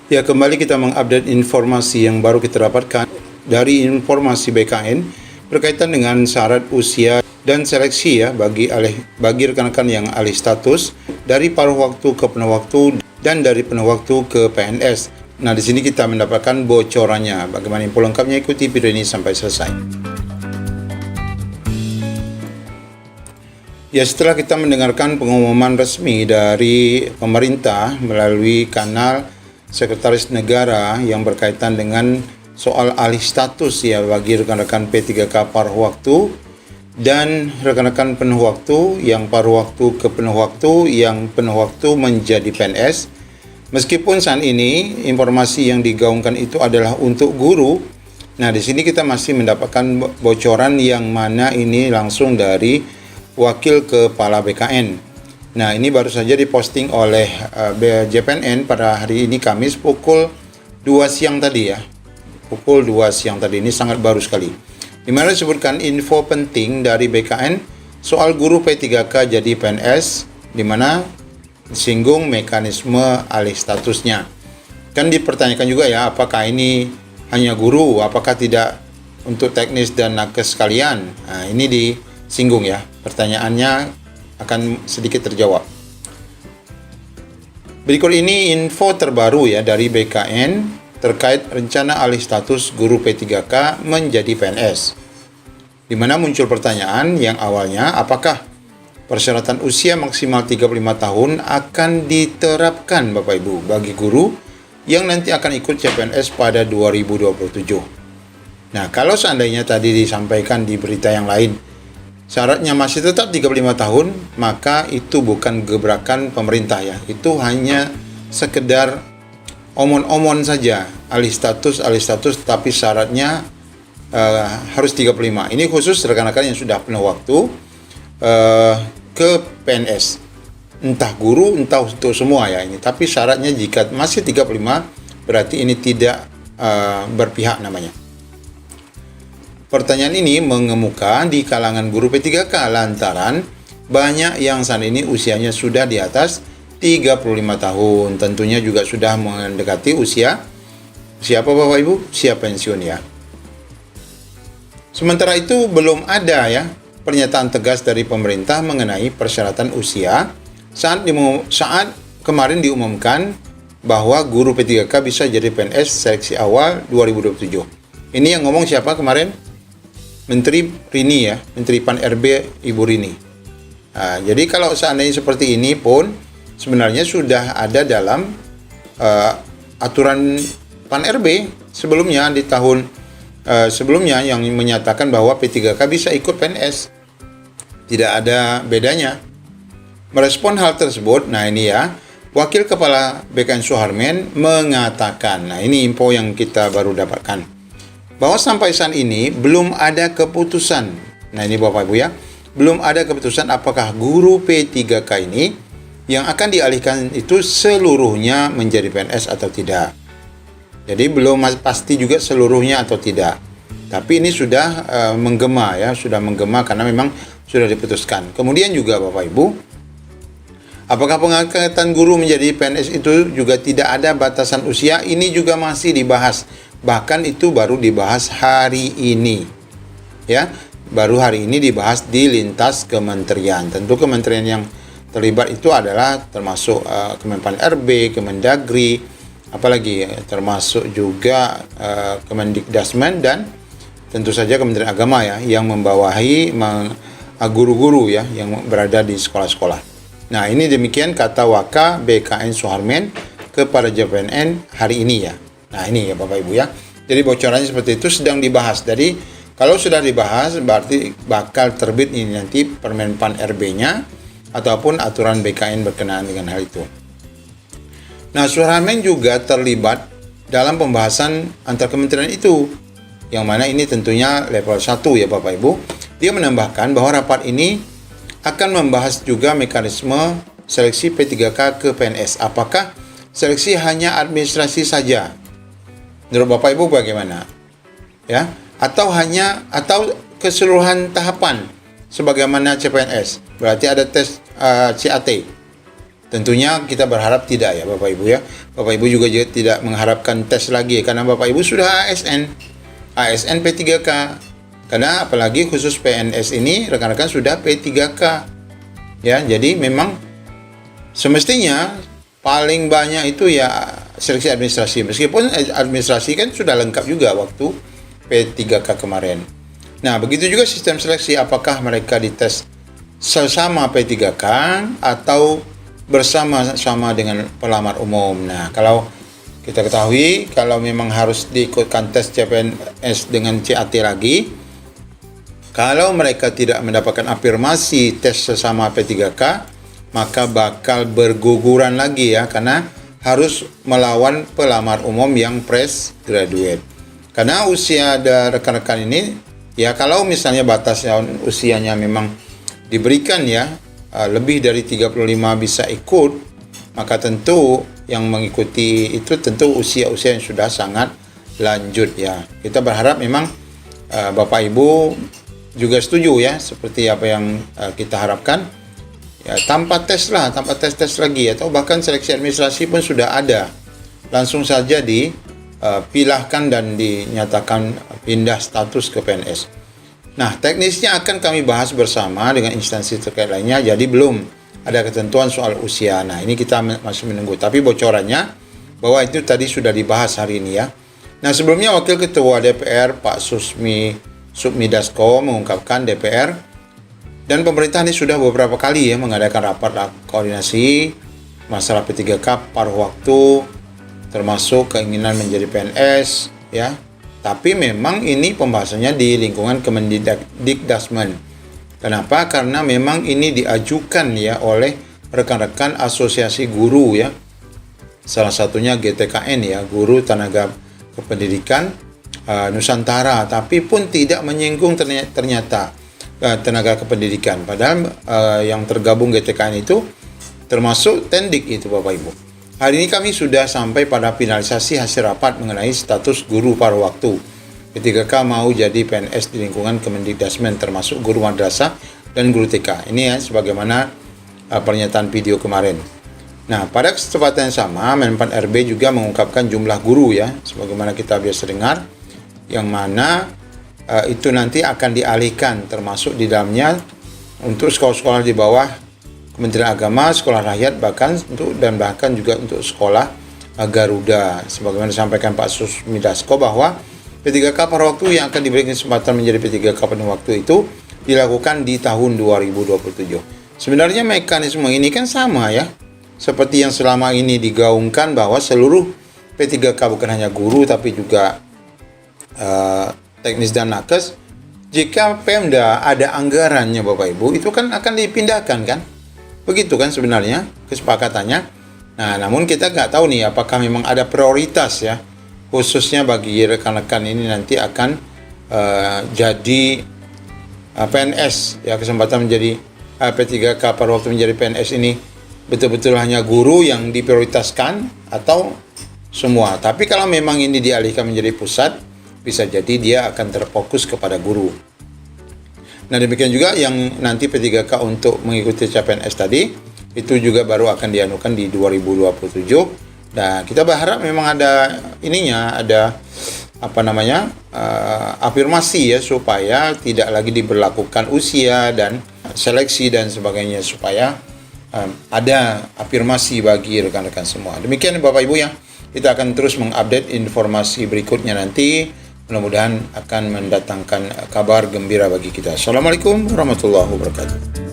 Ya, kembali kita mengupdate informasi yang baru kita dapatkan dari informasi BKN berkaitan dengan syarat usia dan seleksi ya bagi rekan-rekan yang alih status dari paruh waktu ke penuh waktu dan dari penuh waktu ke PNS. Nah, di sini kita mendapatkan bocorannya. Bagaimana info lengkapnya, ikuti video ini sampai selesai. Ya, setelah kita mendengarkan pengumuman resmi dari pemerintah melalui kanal Sekretaris Negara yang berkaitan dengan soal alih status ya bagi rekan-rekan P3K paruh waktu dan rekan-rekan penuh waktu, yang paruh waktu ke penuh waktu, yang penuh waktu menjadi PNS. Meskipun saat ini informasi yang digaungkan itu adalah untuk guru, nah di sini kita masih mendapatkan bocoran yang mana ini langsung dari Wakil Kepala BKN. Nah, ini baru saja diposting oleh JPNN pada hari ini Kamis pukul 2 siang tadi ya. Pukul 2 siang tadi, ini sangat baru sekali. Di mana disebutkan info penting dari BKN soal guru P3K jadi PNS, di mana disinggung mekanisme alih statusnya. Kan dipertanyakan juga ya, apakah ini hanya guru, apakah tidak untuk teknis dan nakes sekalian? Nah, ini disinggung ya. Pertanyaannya akan sedikit terjawab. Berikut ini info terbaru ya dari BKN terkait rencana alih status guru P3K menjadi PNS. Di mana muncul pertanyaan yang awalnya, apakah persyaratan usia maksimal 35 tahun akan diterapkan Bapak Ibu bagi guru yang nanti akan ikut CPNS pada 2027. Nah, kalau seandainya tadi disampaikan di berita yang lain syaratnya masih tetap 35 tahun, maka itu bukan gebrakan pemerintah ya. Itu hanya sekedar omon-omon saja, alih status, tapi syaratnya harus 35. Ini khusus rekan-rekan yang sudah penuh waktu ke PNS. Entah guru, entah untuk semua ya ini. Tapi syaratnya jika masih 35, berarti ini tidak berpihak namanya. Pertanyaan ini mengemuka di kalangan guru P3K lantaran banyak yang saat ini usianya sudah di atas 35 tahun. Tentunya juga sudah mendekati usia apa Bapak Ibu? Usia pensiun ya. Sementara itu belum ada ya pernyataan tegas dari pemerintah mengenai persyaratan usia saat kemarin diumumkan bahwa guru P3K bisa jadi PNS seleksi awal 2027. Ini yang ngomong siapa kemarin? Menteri Rini ya, Menteri Pan RB Ibu Rini. Nah, jadi kalau seandainya seperti ini pun sebenarnya sudah ada dalam aturan Pan RB sebelumnya di tahun sebelumnya yang menyatakan bahwa P3K bisa ikut PNS. Tidak ada bedanya. Merespon hal tersebut, nah ini ya, Wakil Kepala BKN Suharmen mengatakan, nah ini info yang kita baru dapatkan, bahwa sampai saat ini belum ada keputusan. Nah ini Bapak Ibu ya, belum ada keputusan apakah guru P3K ini yang akan dialihkan itu seluruhnya menjadi PNS atau tidak. Jadi belum pasti juga seluruhnya atau tidak. Tapi ini sudah menggema ya, sudah menggema karena memang sudah diputuskan. Kemudian juga Bapak Ibu, apakah pengangkatan guru menjadi PNS itu juga tidak ada batasan usia? Ini juga masih dibahas. Bahkan itu baru dibahas hari ini. Ya, baru hari ini dibahas di lintas kementerian. Tentu kementerian yang terlibat itu adalah termasuk Kemenpan RB, Kemendagri, apalagi termasuk juga Kemendikdasmen dan tentu saja Kementerian Agama ya yang membawahi guru-guru ya yang berada di sekolah-sekolah. Nah, ini demikian kata Waka BKN Suharmen kepada JPNN hari ini ya. Nah, ini ya Bapak Ibu ya. Jadi bocorannya seperti itu, sedang dibahas. Jadi kalau sudah dibahas berarti bakal terbit ini nanti Permenpan RB-nya ataupun aturan BKN berkenaan dengan hal itu. Nah, Suharmen juga terlibat dalam pembahasan antar kementerian itu. Yang mana ini tentunya level 1 ya Bapak Ibu. Dia menambahkan bahwa rapat ini akan membahas juga mekanisme seleksi P3K ke PNS. Apakah seleksi hanya administrasi saja? Menurut Bapak Ibu bagaimana? Ya, atau keseluruhan tahapan sebagaimana CPNS. Berarti ada tes CAT. Tentunya kita berharap tidak ya Bapak Ibu ya. Bapak Ibu juga tidak mengharapkan tes lagi karena Bapak Ibu sudah ASN P3K. Karena apalagi khusus PNS ini rekan-rekan sudah P3K. Ya, jadi memang semestinya paling banyak itu ya seleksi administrasi. Meskipun administrasi kan sudah lengkap juga waktu P3K kemarin. Nah, begitu juga sistem seleksi, apakah mereka dites sesama P3K atau bersama-sama dengan pelamar umum. Nah, kalau kita ketahui kalau memang harus diikutkan tes CPNS dengan CAT lagi, kalau mereka tidak mendapatkan afirmasi tes sesama P3K, maka bakal berguguran lagi ya, karena harus melawan pelamar umum yang fresh graduate. Karena usia ada rekan-rekan ini, ya kalau misalnya batas usianya memang diberikan ya, lebih dari 35 bisa ikut, maka tentu yang mengikuti itu tentu usia-usia yang sudah sangat lanjut ya. Kita berharap memang Bapak Ibu juga setuju ya, seperti apa yang kita harapkan ya, tanpa tes lagi, atau bahkan seleksi administrasi pun sudah ada, langsung saja dipilahkan dan dinyatakan pindah status ke PNS. Nah, teknisnya akan kami bahas bersama dengan instansi terkait lainnya, jadi belum ada ketentuan soal usia. Nah, ini kita masih menunggu, tapi bocorannya bahwa itu tadi sudah dibahas hari ini ya. Nah, sebelumnya Wakil Ketua DPR Pak Sukmi Dasko mengungkapkan DPR dan pemerintah ini sudah beberapa kali ya mengadakan rapat koordinasi masalah P3K paruh waktu, termasuk keinginan menjadi PNS ya. Tapi memang ini pembahasannya di lingkungan Kemendikbudrismen. Kenapa? Karena memang ini diajukan ya oleh rekan-rekan asosiasi guru ya. Salah satunya GTKN ya, Guru Tenaga Kependidikan Nusantara, tapi pun tidak menyinggung ternyata tenaga kependidikan. Padahal yang tergabung GTKN itu termasuk Tendik itu Bapak Ibu. Hari ini kami sudah sampai pada finalisasi hasil rapat mengenai status guru paruh waktu. P3K mau jadi PNS di lingkungan Kemendikbudrismen, termasuk guru madrasah dan guru TK. Ini ya sebagaimana pernyataan video kemarin. Nah, pada kesempatan yang sama, Menpan RB juga mengungkapkan jumlah guru ya, sebagaimana kita biasa dengar, yang mana itu nanti akan dialihkan, termasuk di dalamnya untuk sekolah-sekolah di bawah Kementerian Agama, sekolah rakyat, bahkan juga untuk sekolah Garuda. Sebagaimana disampaikan Pak Sukmi Dasko bahwa P3K paruh waktu yang akan diberikan kesempatan menjadi P3K penuh waktu itu dilakukan di tahun 2027. Sebenarnya mekanisme ini kan sama ya, seperti yang selama ini digaungkan bahwa seluruh P3K bukan hanya guru tapi juga teknis dan nakes. Jika Pemda ada anggarannya Bapak Ibu, itu kan akan dipindahkan kan? Begitu kan sebenarnya kesepakatannya. Nah, namun kita nggak tahu nih apakah memang ada prioritas ya, khususnya bagi rekan-rekan ini nanti akan jadi PNS ya, kesempatan menjadi P3K paruh waktu menjadi PNS ini betul-betul hanya guru yang diprioritaskan atau semua. Tapi kalau memang ini dialihkan menjadi pusat, bisa jadi dia akan terfokus kepada guru. Nah, demikian juga yang nanti P3K untuk mengikuti CPNS tadi, itu juga baru akan dianukan di 2027. Nah, kita berharap memang ada afirmasi ya, supaya tidak lagi diberlakukan usia dan seleksi dan sebagainya, supaya ada afirmasi bagi rekan-rekan semua. Demikian Bapak Ibu ya, kita akan terus mengupdate informasi berikutnya nanti. Mudah-mudahan akan mendatangkan kabar gembira bagi kita. Assalamualaikum warahmatullahi wabarakatuh.